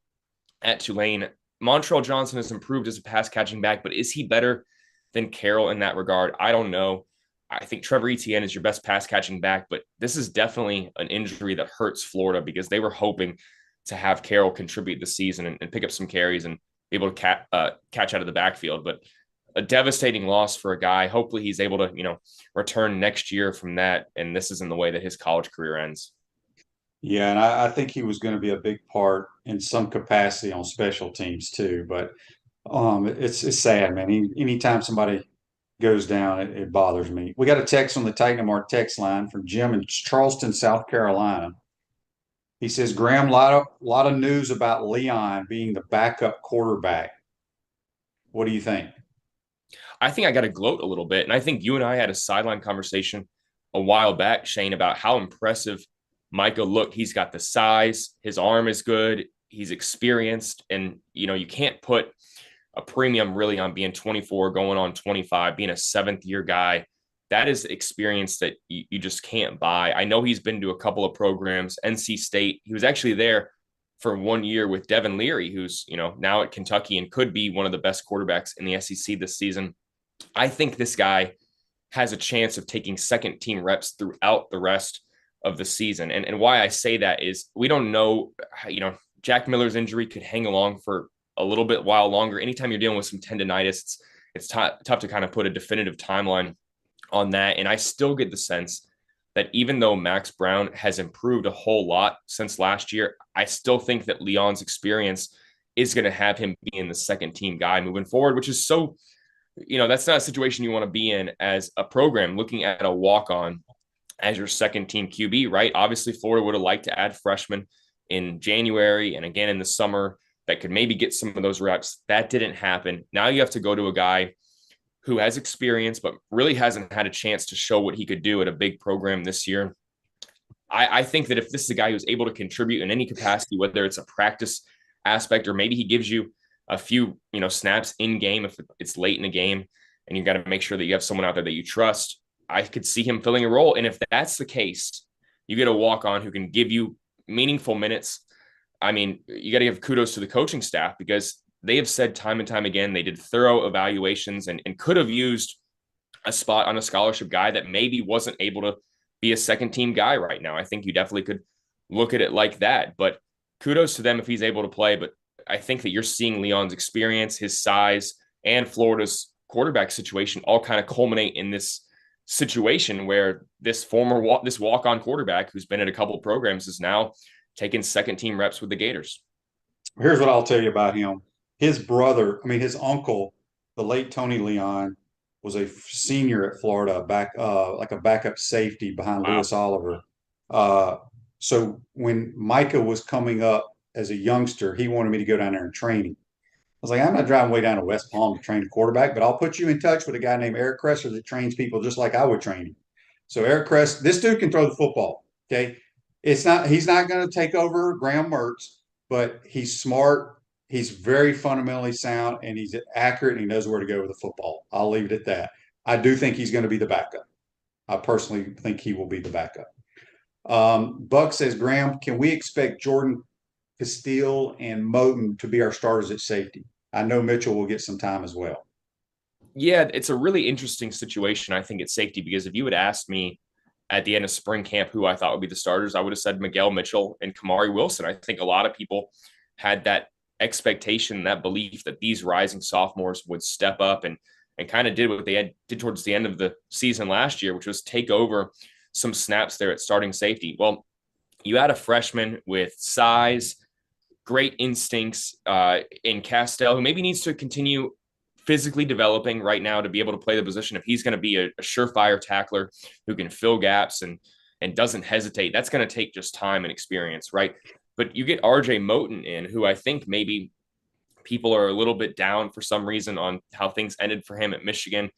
at Tulane. Montrell Johnson has improved as a pass catching back, but is he better than Carroll in that regard? I don't know. I think Trevor Etienne is your best pass catching back, but this is definitely an injury that hurts Florida because they were hoping to have Carroll contribute this season and pick up some carries and be able to catch out of the backfield. But a devastating loss for a guy. Hopefully he's able to, return next year from that. And this isn't the way that his college career ends. Yeah, and I think he was going to be a big part in some capacity on special teams too. But it's sad, man. Anytime somebody goes down, it bothers me. We got a text on the Titan of Mark text line from Jim in Charleston, South Carolina. He says, Graham, lot of news about Leon being the backup quarterback. What do you think? I think I got to gloat a little bit. And I think you and I had a sideline conversation a while back, Shane, about how impressive Micah looked. He's got the size, his arm is good, he's experienced, and you can't put a premium really on being 24, going on 25, being a seventh year guy. That is experience that you just can't buy. I know he's been to a couple of programs, NC State. He was actually there for 1 year with Devin Leary, who's, now at Kentucky and could be one of the best quarterbacks in the SEC this season. I think this guy has a chance of taking second team reps throughout the rest of the season. And why I say that is we don't know, Jack Miller's injury could hang along for a little bit while longer. Anytime you're dealing with some tendonitis, it's tough to kind of put a definitive timeline on that. And I still get the sense that even though Max Brown has improved a whole lot since last year, I still think that Leon's experience is going to have him being the second team guy moving forward, which is so, that's not a situation you want to be in as a program looking at a walk-on as your second team QB, right? Obviously, Florida would have liked to add freshmen in January and again in the summer that could maybe get some of those reps. That didn't happen. Now you have to go to a guy who has experience, but really hasn't had a chance to show what he could do at a big program this year. I think that if this is a guy who's able to contribute in any capacity, whether it's a practice aspect or maybe he gives you a few, snaps in game if it's late in the game and you got to make sure that you have someone out there that you trust, I could see him filling a role. And if that's the case, you get a walk-on who can give you meaningful minutes. I mean, you got to give kudos to the coaching staff because they have said time and time again, they did thorough evaluations and could have used a spot on a scholarship guy that maybe wasn't able to be a second team guy right now. I think you definitely could look at it like that, but kudos to them if he's able to play. But I think that you're seeing Leon's experience, his size, and Florida's quarterback situation all kind of culminate in this situation where this walk-on quarterback who's been at a couple of programs is now taking second team reps with the Gators. Here's what I'll tell you about him. His brother, his uncle, the late Tony Leon, was a senior at Florida, like a backup safety behind Wow. Lewis Oliver. So when Micah was coming up as a youngster, he wanted me to go down there and train him. I was like, I'm not driving way down to West Palm to train a quarterback, but I'll put you in touch with a guy named Eric Kresser that trains people just like I would train him. So Eric Kresser, this dude can throw the football. Okay. He's not going to take over Graham Mertz, but he's smart. He's very fundamentally sound, and he's accurate, and he knows where to go with the football. I'll leave it at that. I do think he's going to be the backup. I personally think he will be the backup. Buck says, Graham, can we expect Jordan Castile and Moten to be our starters at safety? I know Mitchell will get some time as well. Yeah, it's a really interesting situation, I think, at safety, because if you had asked me at the end of spring camp who I thought would be the starters, I would have said Miguel Mitchell and Kamari Wilson. I think a lot of people had that expectation, that belief that these rising sophomores would step up and kind of did what they did towards the end of the season last year, which was take over some snaps there at starting safety. Well, you had a freshman with size, great instincts in Castile, who maybe needs to continue physically developing right now to be able to play the position. If he's going to be a surefire tackler who can fill gaps and doesn't hesitate, that's going to take just time and experience, right? But you get RJ Moten in, who I think maybe people are a little bit down for some reason on how things ended for him at Michigan.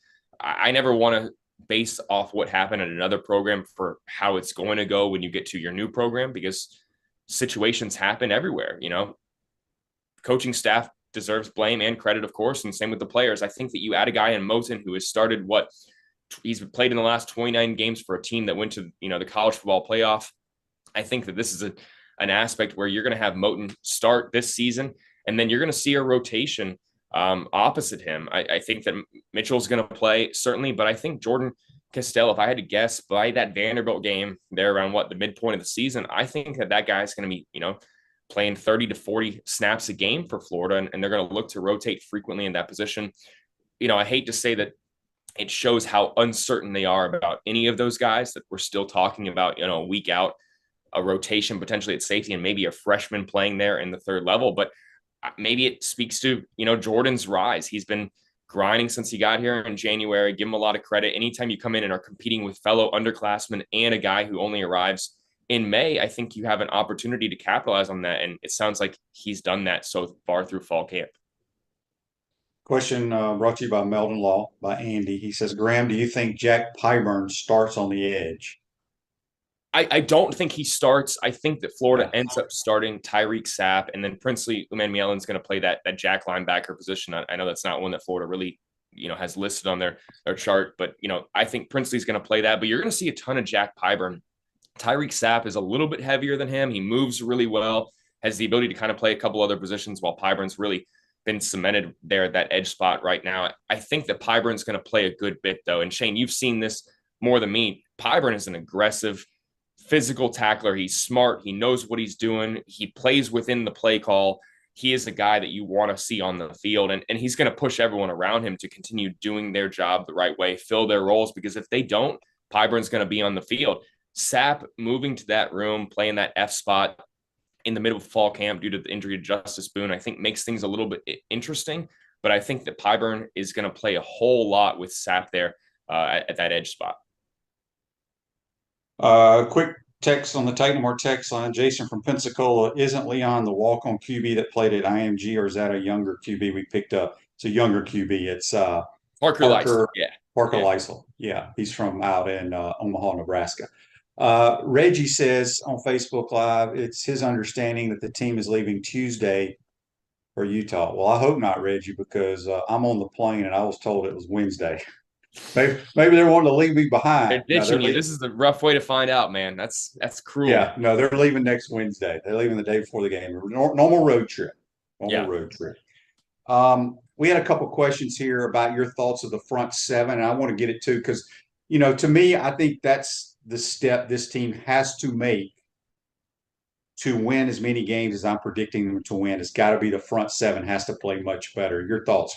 I never want to base off what happened at another program for how it's going to go when you get to your new program, because situations happen everywhere. Coaching staff deserves blame and credit, of course, and same with the players. I think that you add a guy in Moten who has started he's played in the last 29 games for a team that went to the college football playoff. I think that this is an aspect where you're going to have Moten start this season, and then you're going to see a rotation opposite him. I think that Mitchell's going to play, certainly, but I think Jordan Castile, if I had to guess, by that Vanderbilt game there around the midpoint of the season, I think that guy's going to be, playing 30 to 40 snaps a game for Florida, and they're going to look to rotate frequently in that position. I hate to say that it shows how uncertain they are about any of those guys, that we're still talking about, a week out, a rotation potentially at safety and maybe a freshman playing there in the third level. But maybe it speaks to, Jordan's rise. He's been grinding since he got here in January. Give him a lot of credit. Anytime you come in and are competing with fellow underclassmen and a guy who only arrives in May, I think you have an opportunity to capitalize on that. And it sounds like he's done that so far through fall camp. Question brought to you by Meldon Law by Andy. He says, Graham, do you think Jack Pyburn starts on the edge? I don't think he starts. I think that Florida ends up starting Tyreek Sapp, and then Princely Umanmielon's going to play that Jack linebacker position. I know that's not one that Florida really, has listed on their chart, but, I think Princely's going to play that, but you're going to see a ton of Jack Pyburn. Tyreek Sapp is a little bit heavier than him. He moves really well, has the ability to kind of play a couple other positions, while Pyburn's really been cemented there at that edge spot right now. I think that Pyburn's going to play a good bit, though. And Shane, you've seen this more than me. Pyburn is an aggressive, physical tackler. He's smart. He knows what he's doing. He plays within the play call. He is a guy that you want to see on the field, and he's going to push everyone around him to continue doing their job the right way, fill their roles, because if they don't, Pyburn's going to be on the field. Sapp moving to that room, playing that F spot in the middle of fall camp due to the injury to Justice Boone, I think makes things a little bit interesting. But I think that Pyburn is going to play a whole lot with Sapp there at that edge spot. Quick text on the Titanmore text line. Jason from Pensacola, isn't Leon the walk-on QB that played at IMG, or is that a younger QB we picked up? It's a younger QB. It's Parker Lysel. Yeah. Parker Lysel. Yeah, he's from out in Omaha, Nebraska. Reggie says on Facebook Live, it's his understanding that the team is leaving Tuesday for Utah. Well, I hope not, Reggie, because I'm on the plane and I was told it was Wednesday. Maybe they're wanting to leave me behind. They're ditching you. This is a rough way to find out, man. That's cruel. Yeah, no, they're leaving next Wednesday. They're leaving the day before the game. Normal road trip. Road trip. We had a couple questions here about your thoughts of the front seven, and I want to get it too, because, to me, I think that's the step this team has to make to win as many games as I'm predicting them to win. It's got to be the front seven has to play much better. Your thoughts?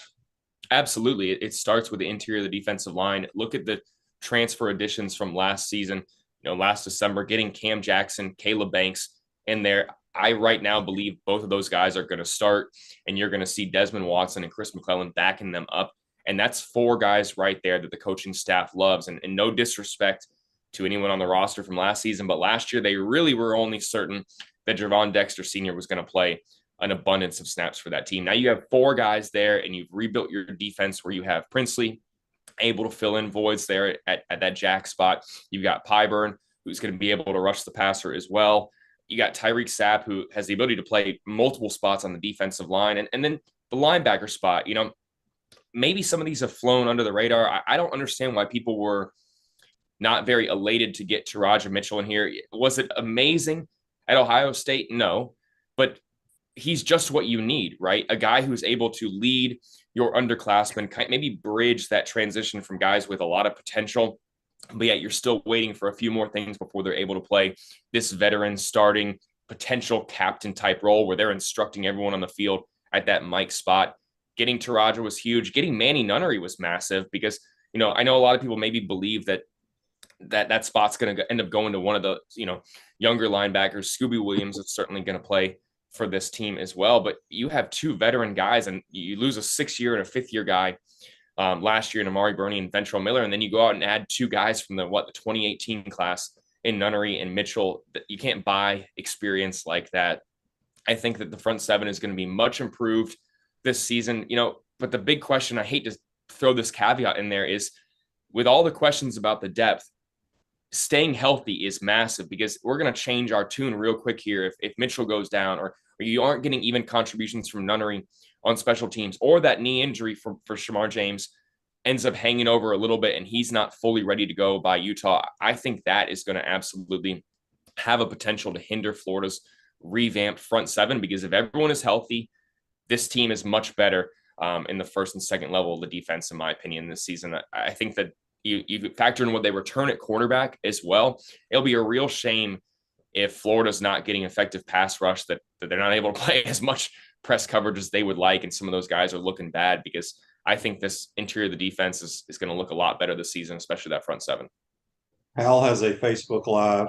Absolutely. It starts with the interior of the defensive line. Look at the transfer additions from last season, last December, getting Cam Jackson, Caleb Banks, in there. I right now believe both of those guys are going to start, and you're going to see Desmond Watson and Chris McClellan backing them up. And that's 4 guys right there that the coaching staff loves. And no disrespect to anyone on the roster from last season, but last year they really were only certain that Javon Dexter Sr. was going to play an abundance of snaps for that team. Now you have 4 guys there, and you've rebuilt your defense where you have Princely able to fill in voids there at that jack spot. You've got Pyburn, who's going to be able to rush the passer as well. You got Tyreek Sapp, who has the ability to play multiple spots on the defensive line. And then the linebacker spot, maybe some of these have flown under the radar. I don't understand why people were not very elated to get Taraja Mitchell in here. Was it amazing at Ohio State? No, but he's just what you need, right? A guy who's able to lead your underclassmen, maybe bridge that transition from guys with a lot of potential, but yet you're still waiting for a few more things before they're able to play this veteran starting potential captain type role where they're instructing everyone on the field at that Mike spot. Getting Taraja was huge. Getting Manny Nunnery was massive because, I know a lot of people maybe believe that spot's going to end up going to one of the, younger linebackers. Scooby Williams is certainly going to play for this team as well, but you have 2 veteran guys and you lose a 6-year and a 5th-year guy last year in Amari Burney and Ventrell Miller. And then you go out and add 2 guys from the 2018 class in Nunnery and Mitchell. You can't buy experience like that. I think that the front 7 is going to be much improved this season, but the big question, I hate to throw this caveat in there, is with all the questions about the depth, staying healthy is massive because we're going to change our tune real quick here. If Mitchell goes down or you aren't getting even contributions from Nunnery on special teams, or that knee injury for Shamar James ends up hanging over a little bit and he's not fully ready to go by Utah, I think that is going to absolutely have a potential to hinder Florida's revamped front 7, because if everyone is healthy, this team is much better in the first and second level of the defense, in my opinion, this season. I think that you factor in what they return at quarterback as well. It'll be a real shame if Florida's not getting effective pass rush, that they're not able to play as much press coverage as they would like, and some of those guys are looking bad, because I think this interior of the defense is going to look a lot better this season, especially that front 7. Hal has a Facebook Live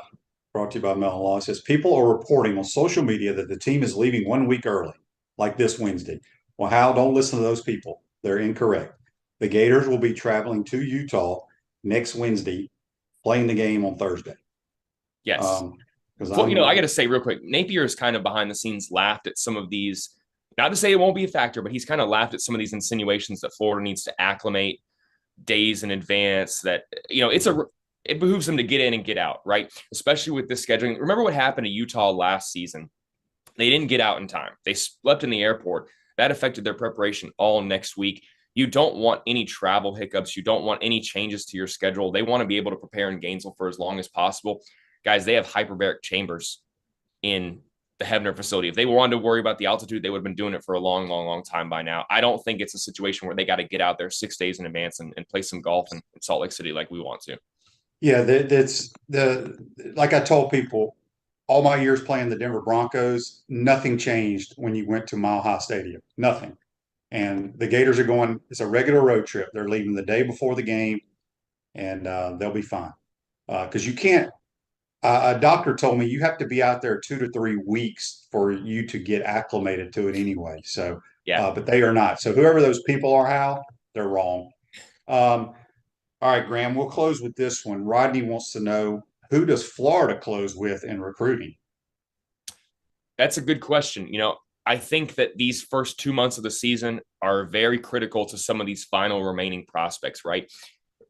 brought to you by Mellon Law. It says, people are reporting on social media that the team is leaving 1 week early, like this Wednesday. Well, Hal, don't listen to those people. They're incorrect. The Gators will be traveling to Utah next Wednesday, playing the game on Thursday. Yes. Well, I got to say real quick, Napier is kind of behind the scenes laughed at some of these, not to say it won't be a factor, but he's kind of laughed at some of these insinuations that Florida needs to acclimate days in advance, that, it behooves them to get in and get out, right? Especially with this scheduling. Remember what happened to Utah last season? They didn't get out in time. They slept in the airport. That affected their preparation all next week. You don't want any travel hiccups. You don't want any changes to your schedule. They want to be able to prepare in Gainesville for as long as possible. Guys, they have hyperbaric chambers in the Hebner facility. If they wanted to worry about the altitude, they would have been doing it for a long, long, long time by now. I don't think it's a situation where they got to get out there 6 days in advance and play some golf in Salt Lake City like we want to. Yeah, that's like I told people, all my years playing the Denver Broncos, nothing changed when you went to Mile High Stadium. Nothing. And the Gators are going, it's a regular road trip. They're leaving the day before the game, and they'll be fine. Because you can't, a doctor told me you have to be out there 2 to 3 weeks for you to get acclimated to it anyway. So, yeah, but they are not. So whoever those people are, Hal, they're wrong. All right, Graham, we'll close with this one. Rodney wants to know, who does Florida close with in recruiting? That's a good question. I think that these first 2 months of the season are very critical to some of these final remaining prospects, right?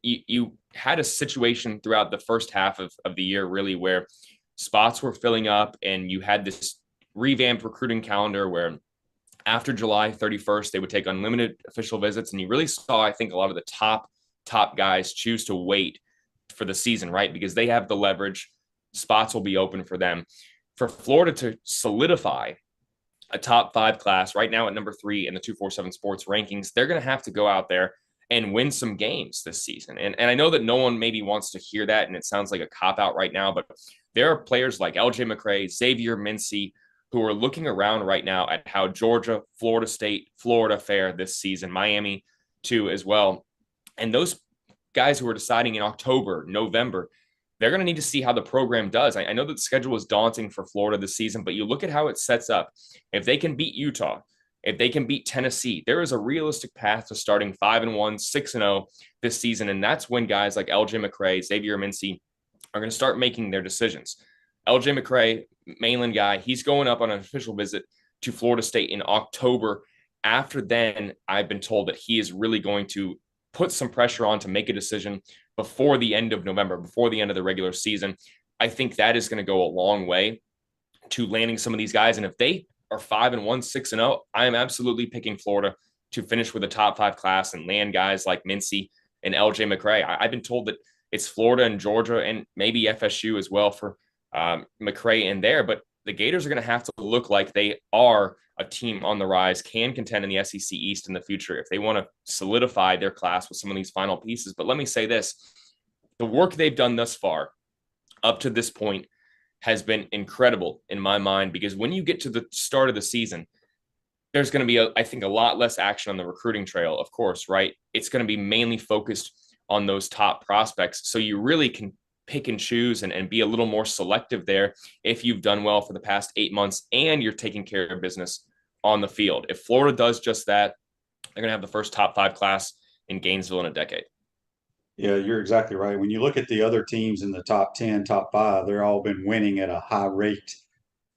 You had a situation throughout the first half of the year, really, where spots were filling up, and you had this revamped recruiting calendar where after July 31st, they would take unlimited official visits. And you really saw, I think, a lot of the top guys choose to wait for the season, right? Because they have the leverage. Spots will be open for them. For Florida to solidify a top 5 class right now at number 3 in the 247 Sports rankings, they're going to have to go out there and win some games this season. And I know that no one maybe wants to hear that, and it sounds like a cop-out right now, but there are players like LJ McCray, Xavier Mincy, who are looking around right now at how Georgia, Florida State, Florida fare this season, Miami too as well. And those guys who are deciding in October, November, they're going to need to see how the program does. I know that the schedule is daunting for Florida this season, but you look at how it sets up. If they can beat Utah, if they can beat Tennessee, there is a realistic path to starting 5-1, 6-0 this season. And that's when guys like LJ McCray, Xavier Mincy are going to start making their decisions. LJ McCray, mainland guy, he's going up on an official visit to Florida State in October. After then, I've been told that he is really going to put some pressure on to make a decision before the end of November, before the end of the regular season. I think that is going to go a long way to landing some of these guys. And if they are 5-1, 6-0, I am absolutely picking Florida to finish with a top 5 class and land guys like Mincy and LJ McCray. I've been told that it's Florida and Georgia and maybe FSU as well for McCray in there, but the Gators are going to have to look like they are a team on the rise, can contend in the SEC East in the future if they want to solidify their class with some of these final pieces. But let me say this, the work they've done thus far up to this point has been incredible in my mind, because when you get to the start of the season, there's going to be, I think, a lot less action on the recruiting trail, of course, right? It's going to be mainly focused on those top prospects. So you really can pick and choose and be a little more selective there if you've done well for the past 8 months and you're taking care of business on the field. If Florida does just that, they're going to have the first top 5 class in Gainesville in a decade. Yeah, you're exactly right. When you look at the other teams in the top 10, top 5, they're all been winning at a high rate.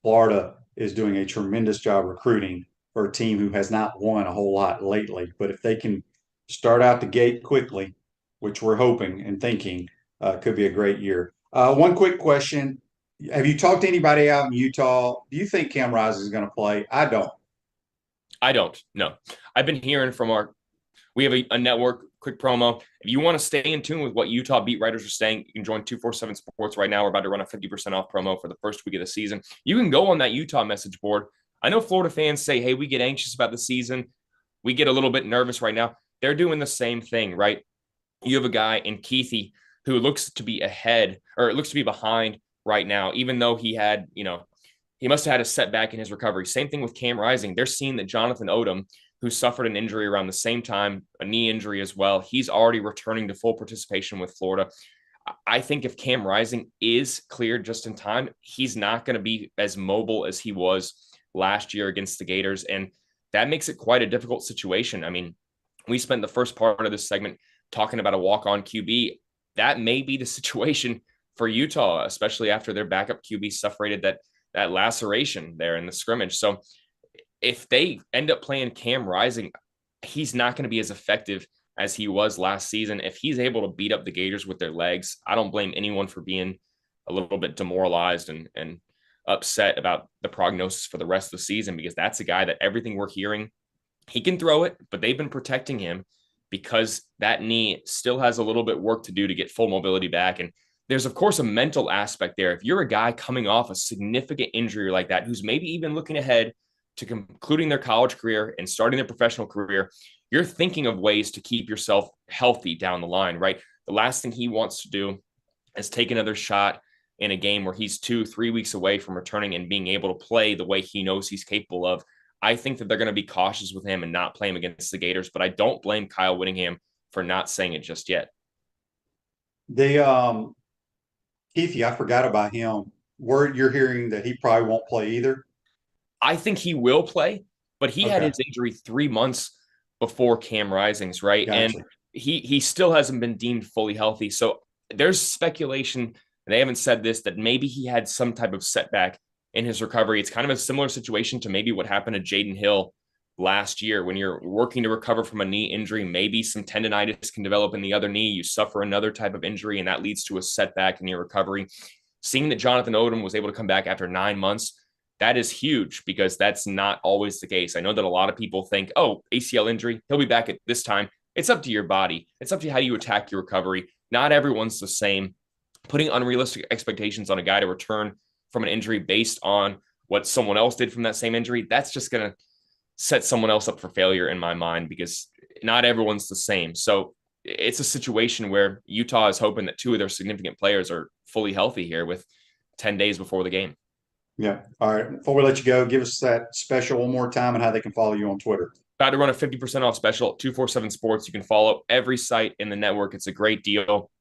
Florida is doing a tremendous job recruiting for a team who has not won a whole lot lately. But if they can start out the gate quickly, which we're hoping and thinking, could be a great year. One quick question. Have you talked to anybody out in Utah? Do you think Cam Rising is going to play? I don't. No. I've been hearing from we have a network, quick promo. If you want to stay in tune with what Utah beat writers are saying, you can join 247 Sports right now. We're about to run a 50% off promo for the first week of the season. You can go on that Utah message board. I know Florida fans say, hey, we get anxious about the season. We get a little bit nervous right now. They're doing the same thing, right? You have a guy in Keithy who looks to be ahead, or it looks to be behind right now, even though he had, he must have had a setback in his recovery. Same thing with Cam Rising. They're seeing that Jonathan Odom, who suffered an injury around the same time, a knee injury as well, he's already returning to full participation with Florida. I think if Cam Rising is cleared just in time, he's not going to be as mobile as he was last year against the Gators. And that makes it quite a difficult situation. I mean, we spent the first part of this segment talking about a walk-on QB. That may be the situation for Utah, especially after their backup QB suffered that laceration there in the scrimmage. So if they end up playing Cam Rising, he's not going to be as effective as he was last season. If he's able to beat up the Gators with their legs, I don't blame anyone for being a little bit demoralized and upset about the prognosis for the rest of the season, because that's a guy that everything we're hearing, he can throw it, but they've been protecting him because that knee still has a little bit work to do to get full mobility back. And there's, of course, a mental aspect there. If you're a guy coming off a significant injury like that, who's maybe even looking ahead to concluding their college career and starting their professional career, you're thinking of ways to keep yourself healthy down the line, right? The last thing he wants to do is take another shot in a game where he's 2-3 weeks away from returning and being able to play the way he knows he's capable of. I think that they're going to be cautious with him and not play him against the Gators, but I don't blame Kyle Whittingham for not saying it just yet. Keithy, I forgot about him. Word you're hearing that he probably won't play either? I think he will play, but he had his injury 3 months before Cam Rising's, right? Gotcha. And he still hasn't been deemed fully healthy. So there's speculation, and they haven't said this, that maybe he had some type of setback in his recovery. It's kind of a similar situation to maybe what happened to Jaden Hill last year. When you're working to recover from a knee injury, maybe some tendonitis can develop in the other knee. You suffer another type of injury, and that leads to a setback in your recovery. Seeing that Jonathan Odom was able to come back after 9 months, that is huge, because that's not always the case. I know that a lot of people think, oh, ACL injury, he'll be back at this time. It's up to your body. It's up to how you attack your recovery. Not everyone's the same. Putting unrealistic expectations on a guy to return from an injury based on what someone else did from that same injury, that's just going to set someone else up for failure in my mind, because not everyone's the same. So it's a situation where Utah is hoping that 2 of their significant players are fully healthy here with 10 days before the game. Yeah. All right. Before we let you go, give us that special one more time and how they can follow you on Twitter. About to run a 50% off special at 247 Sports. You can follow every site in the network. It's a great deal.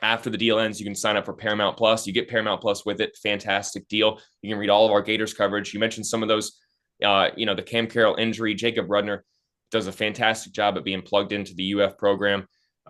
After the deal ends, you can sign up for Paramount Plus. You get Paramount Plus with it. Fantastic deal. You can read all of our Gators coverage. You mentioned some of those, the Cam Carroll injury. Jacob Rudner does a fantastic job at being plugged into the UF program.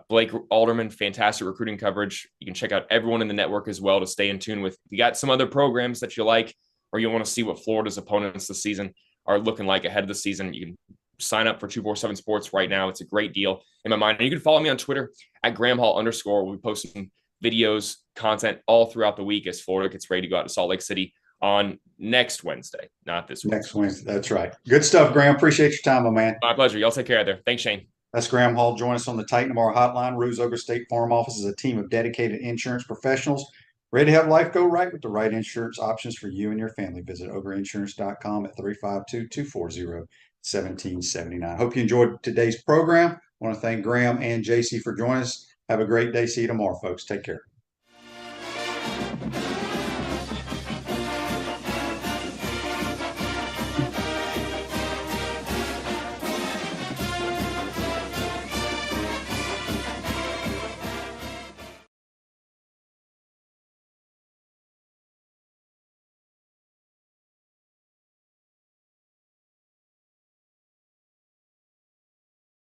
Blake Alderman, fantastic recruiting coverage. You can check out everyone in the network as well to stay in tune with. If you got some other programs that you like, or you want to see what Florida's opponents this season are looking like ahead of the season, you can sign up for 247 Sports right now. It's a great deal in my mind. And you can follow me on Twitter at @GrahamHall_. We'll be posting videos, content all throughout the week as Florida gets ready to go out to Salt Lake City on next Wednesday, not this week. Next Wednesday. That's right. Good stuff, Graham. Appreciate your time, my man. My pleasure. Y'all take care out there. Thanks, Shane. That's Graham Hall. Join us on the Titan Tomorrow Hotline. Ruse Ogre State Farm Office is a team of dedicated insurance professionals ready to have life go right with the right insurance options for you and your family. Visitogreinsurance.com at 352-240-1779. Hope you enjoyed today's program. I want to thank Graham and JC for joining us. Have a great day. See you tomorrow, folks. Take care.